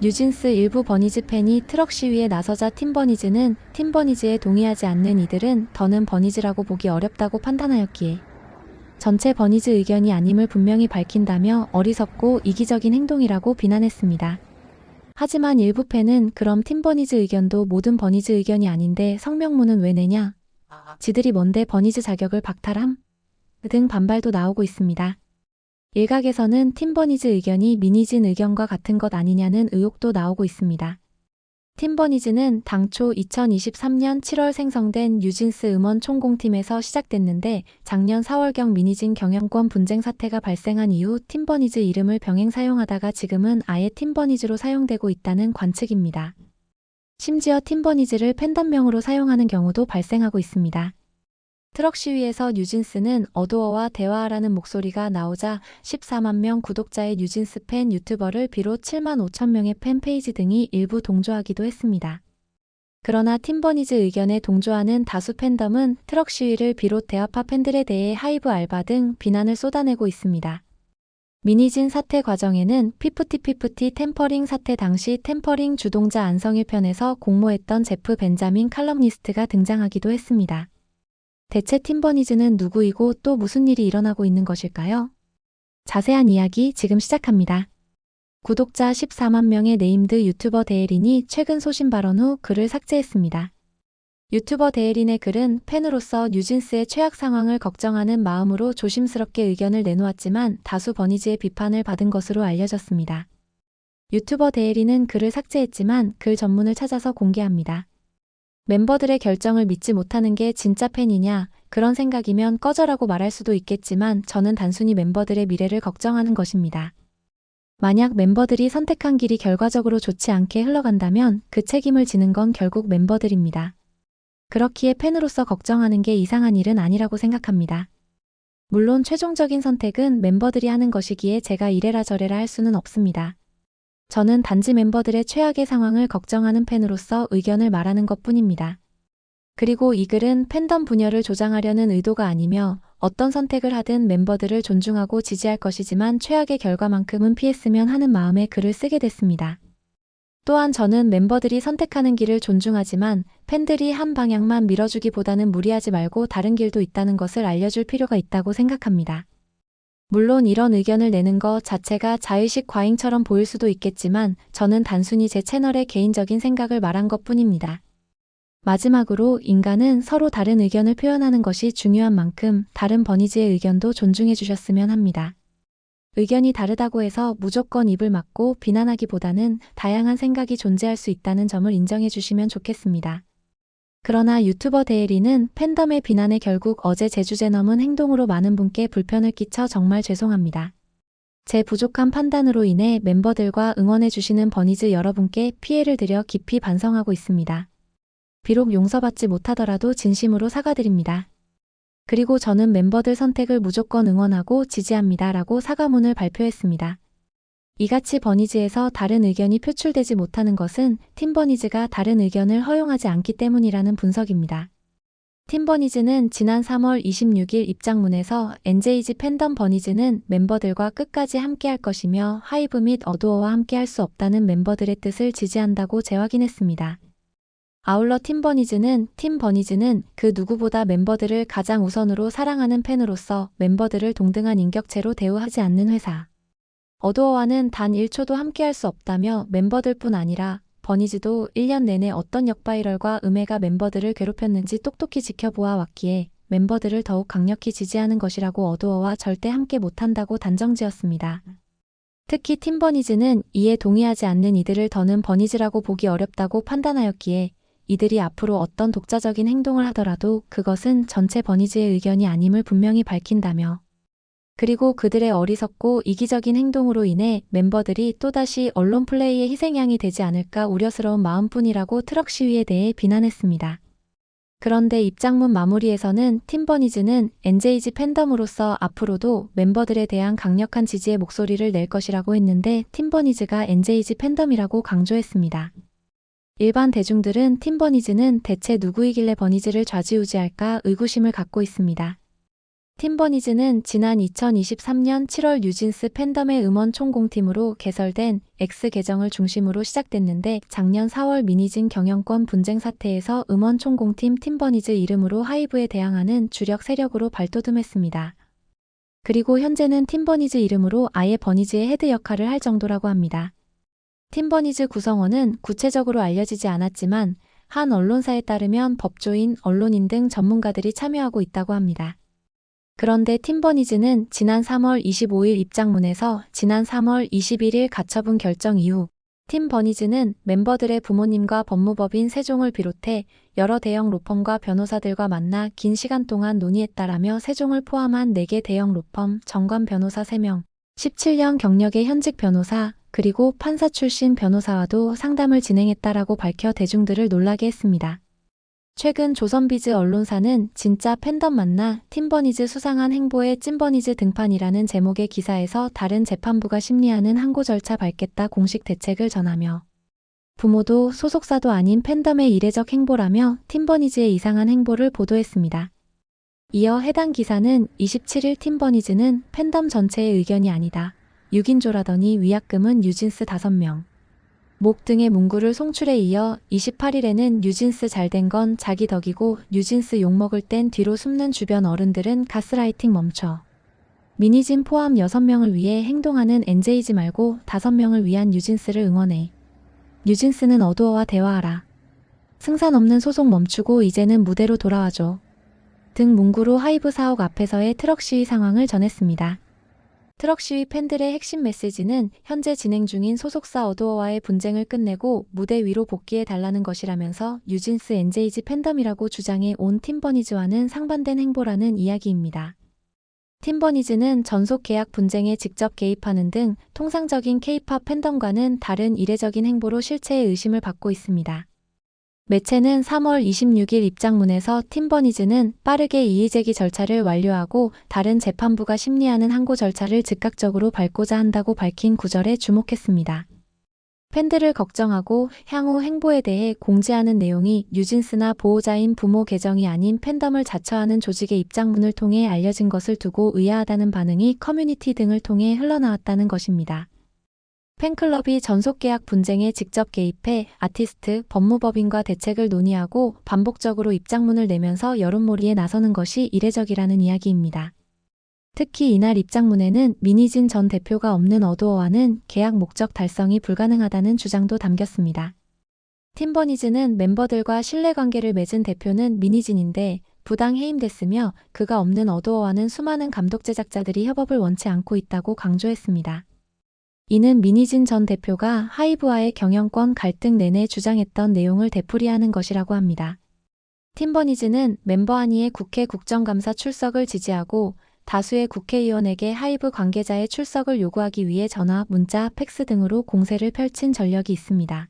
뉴진스 일부 버니즈 팬이 트럭 시위에 나서자 팀버니즈는 팀버니즈에 동의하지 않는 이들은 더는 버니즈라고 보기 어렵다고 판단하였기에 전체 버니즈 의견이 아님을 분명히 밝힌다며 어리석고 이기적인 행동이라고 비난했습니다. 하지만 일부 팬은 그럼 팀버니즈 의견도 모든 버니즈 의견이 아닌데 성명문은 왜 내냐? 지들이 뭔데 버니즈 자격을 박탈함? 등 반발도 나오고 있습니다. 일각에서는 팀버니즈 의견이 미니진 의견과 같은 것 아니냐는 의혹도 나오고 있습니다. 팀버니즈는 당초 2023년 7월 생성된 뉴진스 음원 총공팀에서 시작됐는데 작년 4월경 미니진 경영권 분쟁 사태가 발생한 이후 팀버니즈 이름을 병행 사용하다가 지금은 아예 팀버니즈로 사용되고 있다는 관측입니다. 심지어 팀버니즈를 팬덤명으로 사용하는 경우도 발생하고 있습니다. 트럭 시위에서 뉴진스는 어두어와 대화하라는 목소리가 나오자 14만 명 구독자의 뉴진스 팬 유튜버를 비롯 7만 5천 명의 팬페이지 등이 일부 동조하기도 했습니다. 그러나 팀버니즈 의견에 동조하는 다수 팬덤은 트럭 시위를 비롯 대화파 팬들에 대해 하이브 알바 등 비난을 쏟아내고 있습니다. 미니진 사태 과정에는 피프티 템퍼링 사태 당시 템퍼링 주동자 안성일 편에서 공모했던 제프 벤자민 칼럼니스트가 등장하기도 했습니다. 대체 팀버니즈는 누구이고 또 무슨 일이 일어나고 있는 것일까요? 자세한 이야기 지금 시작합니다. 구독자 14만 명의 네임드 유튜버 데에린이 최근 소신 발언 후 글을 삭제했습니다. 유튜버 데에린의 글은 팬으로서 뉴진스의 최악 상황을 걱정하는 마음으로 조심스럽게 의견을 내놓았지만 다수 버니즈의 비판을 받은 것으로 알려졌습니다. 유튜버 데에린은 글을 삭제했지만 글 전문을 찾아서 공개합니다. 멤버들의 결정을 믿지 못하는 게 진짜 팬이냐, 그런 생각이면 꺼져라고 말할 수도 있겠지만 저는 단순히 멤버들의 미래를 걱정하는 것입니다. 만약 멤버들이 선택한 길이 결과적으로 좋지 않게 흘러간다면 그 책임을 지는 건 결국 멤버들입니다. 그렇기에 팬으로서 걱정하는 게 이상한 일은 아니라고 생각합니다. 물론 최종적인 선택은 멤버들이 하는 것이기에 제가 이래라 저래라 할 수는 없습니다. 저는 단지 멤버들의 최악의 상황을 걱정하는 팬으로서 의견을 말하는 것뿐입니다. 그리고 이 글은 팬덤 분열을 조장하려는 의도가 아니며 어떤 선택을 하든 멤버들을 존중하고 지지할 것이지만 최악의 결과만큼은 피했으면 하는 마음에 글을 쓰게 됐습니다. 또한 저는 멤버들이 선택하는 길을 존중하지만 팬들이 한 방향만 밀어주기보다는 무리하지 말고 다른 길도 있다는 것을 알려줄 필요가 있다고 생각합니다. 물론 이런 의견을 내는 것 자체가 자의식 과잉처럼 보일 수도 있겠지만 저는 단순히 제 채널의 개인적인 생각을 말한 것뿐입니다. 마지막으로 인간은 서로 다른 의견을 표현하는 것이 중요한 만큼 다른 버니즈의 의견도 존중해 주셨으면 합니다. 의견이 다르다고 해서 무조건 입을 막고 비난하기보다는 다양한 생각이 존재할 수 있다는 점을 인정해 주시면 좋겠습니다. 그러나 유튜버 데에리는 팬덤의 비난에 결국 어제 제주제 넘은 행동으로 많은 분께 불편을 끼쳐 정말 죄송합니다. 제 부족한 판단으로 인해 멤버들과 응원해주시는 버니즈 여러분께 피해를 드려 깊이 반성하고 있습니다. 비록 용서받지 못하더라도 진심으로 사과드립니다. 그리고 저는 멤버들 선택을 무조건 응원하고 지지합니다 라고 사과문을 발표했습니다. 이같이 버니즈에서 다른 의견이 표출되지 못하는 것은 팀버니즈가 다른 의견을 허용하지 않기 때문이라는 분석입니다. 팀버니즈는 지난 3월 26일 입장문에서 NJG 팬덤 버니즈는 멤버들과 끝까지 함께할 것이며 하이브 및 어두어와 함께할 수 없다는 멤버들의 뜻을 지지한다고 재확인했습니다. 아울러 팀버니즈는 그 누구보다 멤버들을 가장 우선으로 사랑하는 팬으로서 멤버들을 동등한 인격체로 대우하지 않는 회사. 어두어와는 단 1초도 함께할 수 없다며 멤버들뿐 아니라 버니즈도 1년 내내 어떤 역바이럴과 음해가 멤버들을 괴롭혔는지 똑똑히 지켜보아 왔기에 멤버들을 더욱 강력히 지지하는 것이라고 어두어와 절대 함께 못한다고 단정지었습니다. 특히 팀버니즈는 이에 동의하지 않는 이들을 더는 버니즈라고 보기 어렵다고 판단하였기에 이들이 앞으로 어떤 독자적인 행동을 하더라도 그것은 전체 버니즈의 의견이 아님을 분명히 밝힌다며 그리고 그들의 어리석고 이기적인 행동으로 인해 멤버들이 또다시 언론 플레이의 희생양이 되지 않을까 우려스러운 마음뿐이라고 트럭 시위에 대해 비난했습니다. 그런데 입장문 마무리에서는 팀버니즈는 NJG 팬덤으로서 앞으로도 멤버들에 대한 강력한 지지의 목소리를 낼 것이라고 했는데 팀버니즈가 NJG 팬덤이라고 강조했습니다. 일반 대중들은 팀버니즈는 대체 누구이길래 버니즈를 좌지우지할까 의구심을 갖고 있습니다. 팀버니즈는 지난 2023년 7월 뉴진스 팬덤의 음원 총공팀으로 개설된 X 계정을 중심으로 시작됐는데 작년 4월 미니진 경영권 분쟁 사태에서 음원 총공팀 팀버니즈 이름으로 하이브에 대항하는 주력 세력으로 발돋움했습니다. 그리고 현재는 팀버니즈 이름으로 아예 버니즈의 헤드 역할을 할 정도라고 합니다. 팀버니즈 구성원은 구체적으로 알려지지 않았지만 한 언론사에 따르면 법조인, 언론인 등 전문가들이 참여하고 있다고 합니다. 그런데 팀버니즈는 지난 3월 25일 입장문에서 지난 3월 21일 가처분 결정 이후 팀버니즈는 멤버들의 부모님과 법무법인 세종을 비롯해 여러 대형 로펌과 변호사들과 만나 긴 시간 동안 논의했다라며 세종을 포함한 4개 대형 로펌, 정관 변호사 3명, 17년 경력의 현직 변호사, 그리고 판사 출신 변호사와도 상담을 진행했다라고 밝혀 대중들을 놀라게 했습니다. 최근 조선비즈 언론사는 진짜 팬덤 만나 팀버니즈 수상한 행보의 찐버니즈 등판이라는 제목의 기사에서 다른 재판부가 심리하는 항고 절차 밟겠다 공식 대책을 전하며 부모도 소속사도 아닌 팬덤의 이례적 행보라며 팀버니즈의 이상한 행보를 보도했습니다. 이어 해당 기사는 27일 팀버니즈는 팬덤 전체의 의견이 아니다. 6인조라더니 위약금은 뉴진스 5명. 목 등의 문구를 송출에 이어 28일에는 뉴진스 잘된 건 자기 덕이고 뉴진스 욕먹을 땐 뒤로 숨는 주변 어른들은 가스라이팅 멈춰. 미니진 포함 6명을 위해 행동하는 NJ지 말고 5명을 위한 뉴진스를 응원해. 뉴진스는 어두어와 대화하라. 승산 없는 소송 멈추고 이제는 무대로 돌아와줘. 등 문구로 하이브 사옥 앞에서의 트럭 시위 상황을 전했습니다. 트럭 시위 팬들의 핵심 메시지는 현재 진행 중인 소속사 어두어와의 분쟁을 끝내고 무대 위로 복귀해달라는 것이라면서 뉴진스 NJ지 팬덤이라고 주장해 온 팀버니즈와는 상반된 행보라는 이야기입니다. 팀버니즈는 전속 계약 분쟁에 직접 개입하는 등 통상적인 K-팝 팬덤과는 다른 이례적인 행보로 실체의 의심을 받고 있습니다. 매체는 3월 26일 입장문에서 팀버니즈는 빠르게 이의제기 절차를 완료하고 다른 재판부가 심리하는 항고 절차를 즉각적으로 밟고자 한다고 밝힌 구절에 주목했습니다. 팬들을 걱정하고 향후 행보에 대해 공지하는 내용이 뉴진스나 보호자인 부모 계정이 아닌 팬덤을 자처하는 조직의 입장문을 통해 알려진 것을 두고 의아하다는 반응이 커뮤니티 등을 통해 흘러나왔다는 것입니다. 팬클럽이 전속계약 분쟁에 직접 개입해 아티스트, 법무법인과 대책을 논의하고 반복적으로 입장문을 내면서 여론몰이에 나서는 것이 이례적이라는 이야기입니다. 특히 이날 입장문에는 미니진 전 대표가 없는 어두어와는 계약 목적 달성이 불가능하다는 주장도 담겼습니다. 팀버니즈는 멤버들과 신뢰관계를 맺은 대표는 미니진인데 부당 해임됐으며 그가 없는 어두어와는 수많은 감독 제작자들이 협업을 원치 않고 있다고 강조했습니다. 이는 미니진 전 대표가 하이브와의 경영권 갈등 내내 주장했던 내용을 되풀이하는 것이라고 합니다. 팀버니즈는 멤버 한이의 국회 국정감사 출석을 지지하고 다수의 국회의원에게 하이브 관계자의 출석을 요구하기 위해 전화, 문자, 팩스 등으로 공세를 펼친 전력이 있습니다.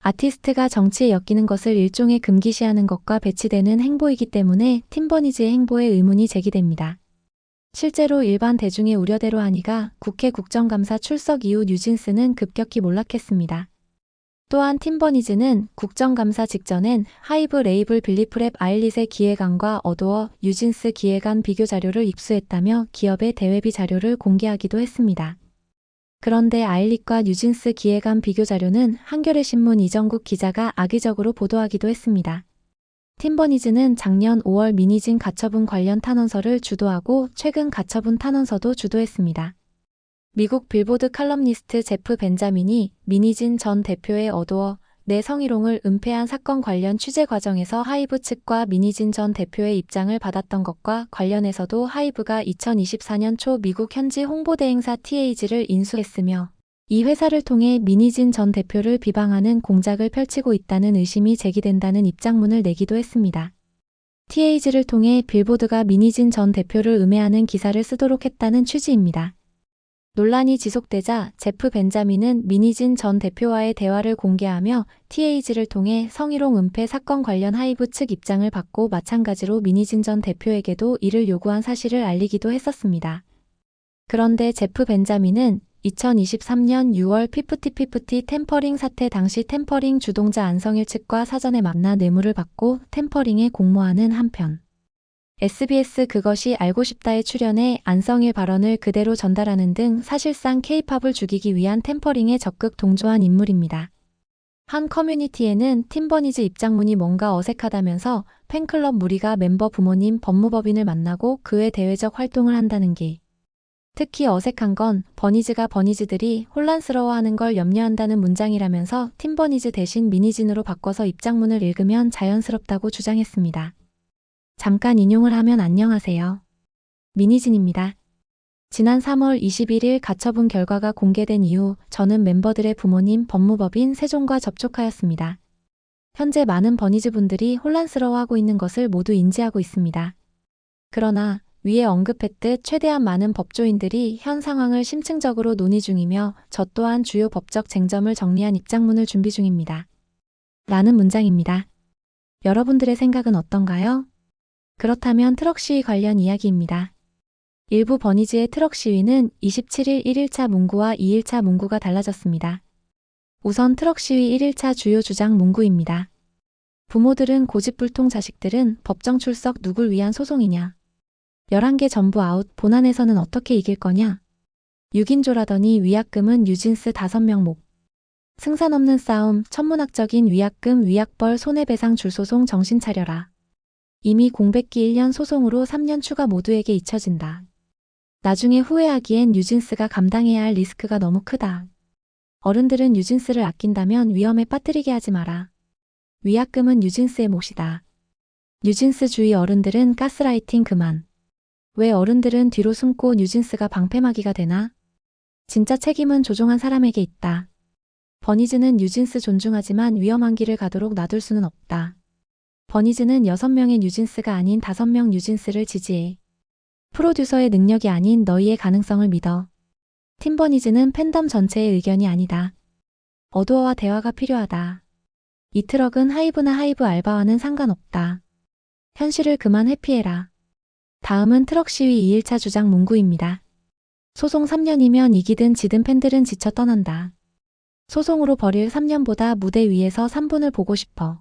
아티스트가 정치에 엮이는 것을 일종의 금기시하는 것과 배치되는 행보이기 때문에 팀버니즈의 행보에 의문이 제기됩니다. 실제로 일반 대중의 우려대로 하니가 국회 국정감사 출석 이후 뉴진스는 급격히 몰락했습니다. 또한 팀버니즈는 국정감사 직전엔 하이브 레이블 빌리프랩 아일릿의 기획안과 어두어, 뉴진스 기획안 비교 자료를 입수했다며 기업의 대회비 자료를 공개하기도 했습니다. 그런데 아일릿과 뉴진스 기획안 비교 자료는 한겨레 신문 이정국 기자가 악의적으로 보도하기도 했습니다. 팀버니즈는 작년 5월 미니진 가처분 관련 탄원서를 주도하고 최근 가처분 탄원서도 주도했습니다. 미국 빌보드 칼럼니스트 제프 벤자민이 미니진 전 대표의 어두어, 내 성희롱을 은폐한 사건 관련 취재 과정에서 하이브 측과 미니진 전 대표의 입장을 받았던 것과 관련해서도 하이브가 2024년 초 미국 현지 홍보대행사 TAG를 인수했으며 이 회사를 통해 미니진 전 대표를 비방하는 공작을 펼치고 있다는 의심이 제기된다는 입장문을 내기도 했습니다. TAG를 통해 빌보드가 미니진 전 대표를 음해하는 기사를 쓰도록 했다는 취지입니다. 논란이 지속되자 제프 벤자민은 미니진 전 대표와의 대화를 공개하며 TAG를 통해 성희롱 은폐 사건 관련 하이브 측 입장을 받고 마찬가지로 미니진 전 대표에게도 이를 요구한 사실을 알리기도 했었습니다. 그런데 제프 벤자민은 2023년 6월 피프티피프티 템퍼링 사태 당시 템퍼링 주동자 안성일 측과 사전에 만나 뇌물을 받고 템퍼링에 공모하는 한편 SBS 그것이 알고 싶다에 출연해 안성일 발언을 그대로 전달하는 등 사실상 K-팝을 죽이기 위한 템퍼링에 적극 동조한 인물입니다. 한 커뮤니티에는 팀버니즈 입장문이 뭔가 어색하다면서 팬클럽 무리가 멤버 부모님 법무법인을 만나고 그 외 대외적 활동을 한다는 게 특히 어색한 건 버니즈가 버니즈들이 혼란스러워하는 걸 염려한다는 문장이라면서 팀버니즈 대신 미니진으로 바꿔서 입장문을 읽으면 자연스럽다고 주장했습니다. 잠깐 인용을 하면 안녕하세요. 미니진입니다. 지난 3월 21일 가처분 결과가 공개된 이후 저는 멤버들의 부모님 법무법인 세종과 접촉하였습니다. 현재 많은 버니즈 분들이 혼란스러워하고 있는 것을 모두 인지하고 있습니다. 그러나 위에 언급했듯 최대한 많은 법조인들이 현 상황을 심층적으로 논의 중이며 저 또한 주요 법적 쟁점을 정리한 입장문을 준비 중입니다. 라는 문장입니다. 여러분들의 생각은 어떤가요? 그렇다면 트럭 시위 관련 이야기입니다. 일부 버니즈의 트럭 시위는 27일 1일차 문구와 2일차 문구가 달라졌습니다. 우선 트럭 시위 1일차 주요 주장 문구입니다. 부모들은 고집불통 자식들은 법정 출석 누굴 위한 소송이냐. 11개 전부 아웃 본안에서는 어떻게 이길 거냐. 6인조라더니 위약금은 뉴진스 5명 목. 승산 없는 싸움 천문학적인 위약금 위약벌 손해배상 줄소송 정신 차려라. 이미 공백기 1년 소송으로 3년 추가 모두에게 잊혀진다. 나중에 후회하기엔 뉴진스가 감당해야 할 리스크가 너무 크다. 어른들은 뉴진스를 아낀다면 위험에 빠뜨리게 하지 마라. 위약금은 뉴진스의 몫이다. 뉴진스 주위 어른들은 가스라이팅 그만. 왜 어른들은 뒤로 숨고 뉴진스가 방패막이가 되나? 진짜 책임은 조종한 사람에게 있다. 버니즈는 뉴진스 존중하지만 위험한 길을 가도록 놔둘 수는 없다. 버니즈는 6명의 뉴진스가 아닌 5명 뉴진스를 지지해. 프로듀서의 능력이 아닌 너희의 가능성을 믿어. 팀버니즈는 팬덤 전체의 의견이 아니다. 어두어와 대화가 필요하다. 이 트럭은 하이브나 하이브 알바와는 상관없다. 현실을 그만 회피해라. 다음은 트럭 시위 2일차 주장 문구입니다. 소송 3년이면 이기든 지든 팬들은 지쳐 떠난다. 소송으로 벌일 3년보다 무대 위에서 3분을 보고 싶어.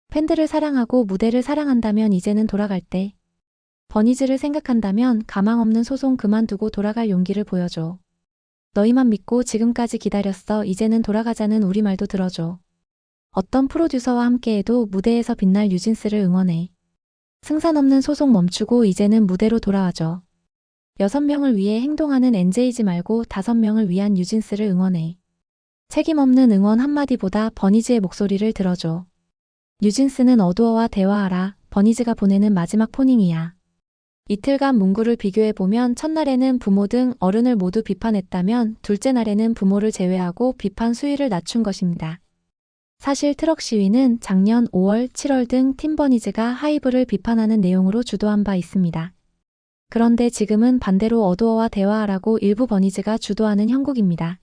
팬들을 사랑하고 무대를 사랑한다면 이제는 돌아갈 때. 버니즈를 생각한다면 가망 없는 소송 그만두고 돌아갈 용기를 보여줘. 너희만 믿고 지금까지 기다렸어. 이제는 돌아가자는 우리 말도 들어줘. 어떤 프로듀서와 함께해도 무대에서 빛날 뉴진스를 응원해. 승산 없는 소송 멈추고 이제는 무대로 돌아와줘. 6명을 위해 행동하는 NJ지 말고 5명을 위한 뉴진스를 응원해. 책임 없는 응원 한마디보다 버니즈의 목소리를 들어줘. 뉴진스는 어두어와 대화하라. 버니즈가 보내는 마지막 포닝이야. 이틀간 문구를 비교해보면 첫날에는 부모 등 어른을 모두 비판했다면 둘째 날에는 부모를 제외하고 비판 수위를 낮춘 것입니다. 사실 트럭 시위는 작년 5월, 7월 등 팀버니즈가 하이브를 비판하는 내용으로 주도한 바 있습니다. 그런데 지금은 반대로 어두어와 대화하라고 일부 버니즈가 주도하는 형국입니다.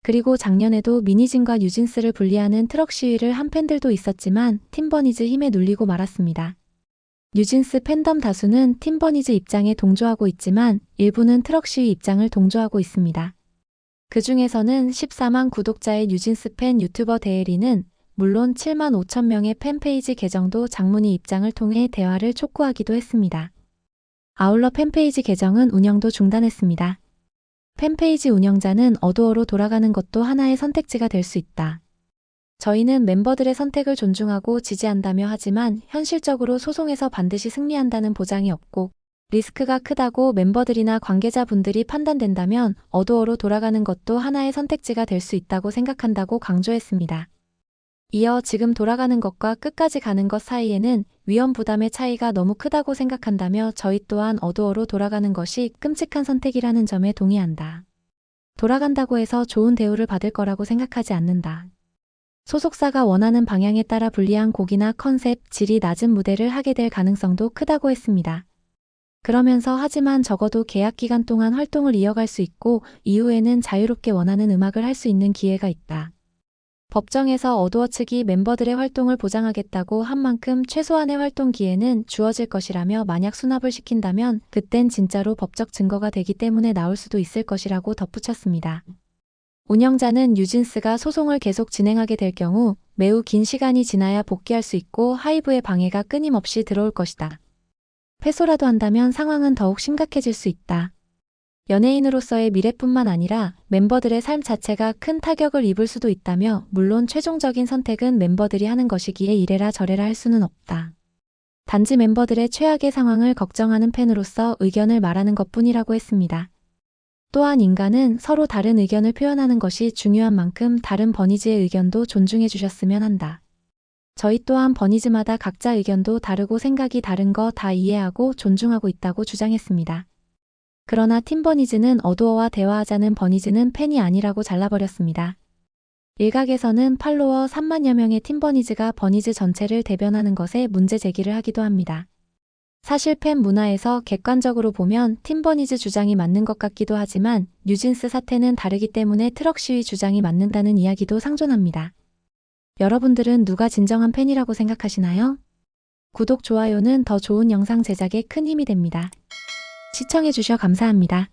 그리고 작년에도 미니진과 뉴진스를 분리하는 트럭 시위를 한 팬들도 있었지만 팀버니즈 힘에 눌리고 말았습니다. 뉴진스 팬덤 다수는 팀버니즈 입장에 동조하고 있지만 일부는 트럭 시위 입장을 동조하고 있습니다. 그 중에서는 14만 구독자의 뉴진스 팬 유튜버 데일리는 물론 7만 5천 명의 팬페이지 계정도 장문의 입장을 통해 대화를 촉구하기도 했습니다. 아울러 팬페이지 계정은 운영도 중단했습니다. 팬페이지 운영자는 어두어로 돌아가는 것도 하나의 선택지가 될 수 있다. 저희는 멤버들의 선택을 존중하고 지지한다며 하지만 현실적으로 소송에서 반드시 승리한다는 보장이 없고 리스크가 크다고 멤버들이나 관계자분들이 판단된다면 어두어로 돌아가는 것도 하나의 선택지가 될 수 있다고 생각한다고 강조했습니다. 이어 지금 돌아가는 것과 끝까지 가는 것 사이에는 위험 부담의 차이가 너무 크다고 생각한다며 저희 또한 어두어로 돌아가는 것이 끔찍한 선택이라는 점에 동의한다. 돌아간다고 해서 좋은 대우를 받을 거라고 생각하지 않는다. 소속사가 원하는 방향에 따라 불리한 곡이나 컨셉, 질이 낮은 무대를 하게 될 가능성도 크다고 했습니다. 그러면서 하지만 적어도 계약 기간 동안 활동을 이어갈 수 있고 이후에는 자유롭게 원하는 음악을 할 수 있는 기회가 있다. 법정에서 어두어 측이 멤버들의 활동을 보장하겠다고 한 만큼 최소한의 활동 기회는 주어질 것이라며 만약 수납을 시킨다면 그땐 진짜로 법적 증거가 되기 때문에 나올 수도 있을 것이라고 덧붙였습니다. 운영자는 뉴진스가 소송을 계속 진행하게 될 경우 매우 긴 시간이 지나야 복귀할 수 있고 하이브의 방해가 끊임없이 들어올 것이다. 패소라도 한다면 상황은 더욱 심각해질 수 있다. 연예인으로서의 미래뿐만 아니라 멤버들의 삶 자체가 큰 타격을 입을 수도 있다며 물론 최종적인 선택은 멤버들이 하는 것이기에 이래라 저래라 할 수는 없다. 단지 멤버들의 최악의 상황을 걱정하는 팬으로서 의견을 말하는 것뿐이라고 했습니다. 또한 인간은 서로 다른 의견을 표현하는 것이 중요한 만큼 다른 버니즈의 의견도 존중해 주셨으면 한다. 저희 또한 버니즈마다 각자 의견도 다르고 생각이 다른 거 다 이해하고 존중하고 있다고 주장했습니다. 그러나 팀버니즈는 어두어와 대화하자는 버니즈는 팬이 아니라고 잘라버렸습니다. 일각에서는 팔로워 3만여 명의 팀버니즈가 버니즈 전체를 대변하는 것에 문제 제기를 하기도 합니다. 사실 팬 문화에서 객관적으로 보면 팀버니즈 주장이 맞는 것 같기도 하지만 뉴진스 사태는 다르기 때문에 트럭 시위 주장이 맞는다는 이야기도 상존합니다. 여러분들은 누가 진정한 팬이라고 생각하시나요? 구독, 좋아요는 더 좋은 영상 제작에 큰 힘이 됩니다. 시청해주셔 감사합니다.